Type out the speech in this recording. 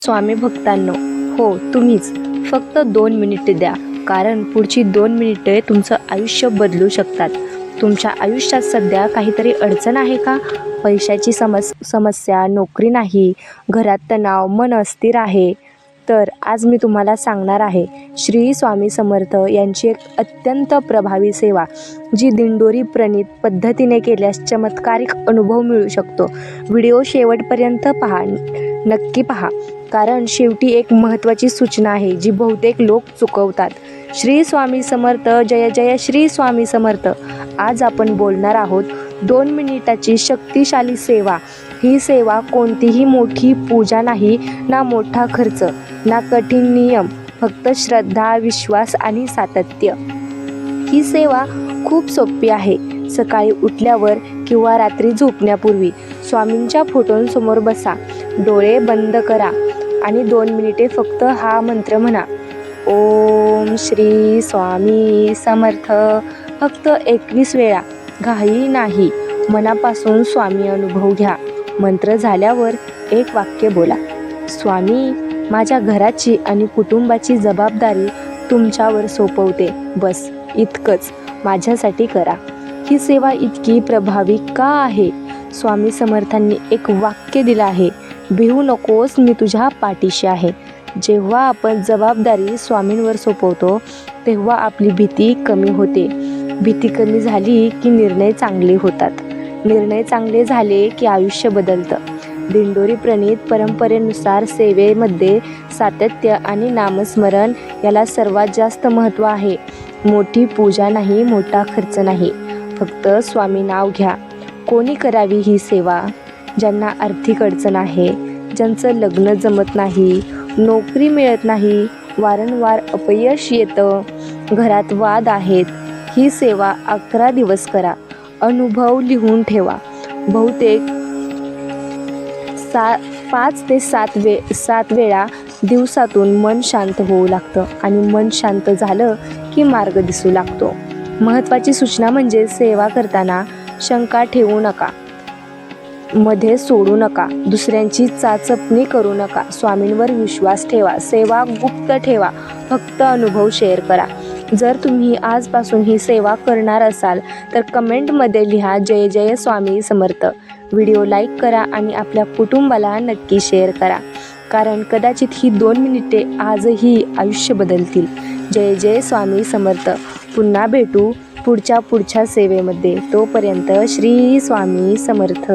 स्वामी भक्तांनो, हो तुम्हीच. फक्त 2 मिनिटे द्या, कारण पुढची 2 मिनिटे तुमचं आयुष्य बदलू शकतात. तुमच्या आयुष्यात सध्या काहीतरी अडचण आहे का? पैशाची समस्या, नोकरी नाही, घरात तणाव, मन अस्थिर आहे. तर आज मी तुम्हाला सांगणार आहे श्री स्वामी समर्थ यांची एक अत्यंत प्रभावी सेवा, जी दिंडोरी प्रणीत पद्धतीने केल्यास चमत्कारिक अनुभव मिळू शकतो. व्हिडिओ शेवटपर्यंत पहा, नक्की पहा, कारण शेवटी एक महत्त्वाची सूचना आहे जी बहुतेक लोक चुकवतात. श्री स्वामी समर्थ, जय जय श्री स्वामी समर्थ. आज आपण बोलणार आहोत 2 मिनिटाची शक्तिशाली सेवा. ही सेवा कोणतीही मोठी पूजा नाही, ना मोठा खर्च, ना कठीण नियम, फक्त श्रद्धा, विश्वास आणि सातत्य. ही सेवा खूप सोपी आहे. सकाळी उठल्यावर किंवा रात्री झोपण्यापूर्वी स्वामींच्या फोटोंसमोर बसा, डोळे बंद करा आणि 2 मिनिटे फक्त हा मंत्र म्हणा, ओम श्री स्वामी समर्थ. फक्त 21 वेळा, घाई नाही, मनापासून स्वामी अनुभव घ्या. मंत्र झाल्यावर एक वाक्य बोला, स्वामी, माझ्या घराची आणि कुटुंबाची जबाबदारी तुमच्यावर सोपवते. बस इतकंच माझ्यासाठी करा. ही सेवा इतकी प्रभावी का आहे? स्वामी समर्थांनी एक वाक्य दिलं आहे, भिवू नकोस, मी तुझ्या पाठीशी आहे. जेव्हा आपण जबाबदारी स्वामींवर सोपवतो तेव्हा आपली भीती कमी होते. भीती कमी झाली की निर्णय चांगले होतात. निर्णय चांगले झाले की आयुष्य बदलतं. दिंडोरी प्रणीत परंपरेनुसार सेवेमध्ये सातत्य आणि नामस्मरण याला सर्वात जास्त महत्त्व आहे. मोठी पूजा नाही, मोठा खर्च नाही, फक्त स्वामी नाव घ्या. कोणी करावी ही सेवा? ज्यांना आर्थिक अडचण आहे, ज्यांचं लग्न जमत नाही, नोकरी मिळत नाही, वारंवार अपयश येतं, घरात वाद आहेत. ही सेवा 11 दिवस करा. अनुभव लिहून ठेवा. बहुतेक 5 ते 7 वेळा दिवसातून मन शांत होऊ लागतं आणि मन शांत झालं की मार्ग दिसू लागतो. महत्त्वाची सूचना म्हणजे सेवा करताना शंका ठेवू नका, मध्ये सोडू नका, दुसऱ्यांची चाचपणी करू नका. स्वामींवर विश्वास ठेवा. सेवा गुप्त ठेवा. फक्त अनुभव शेअर करा. जर तुम्ही आजपासून ही सेवा करणार असाल तर कमेंटमध्ये लिहा, जय जय स्वामी समर्थ. व्हिडिओ लाईक करा आणि आपल्या कुटुंबाला नक्की शेअर करा, कारण कदाचित ही 2 मिनिटे आजही आयुष्य बदलतील. जय जय स्वामी समर्थ. पुन्हा भेटू पुढच्या सेवेमध्ये. तोपर्यंत श्री स्वामी समर्थ.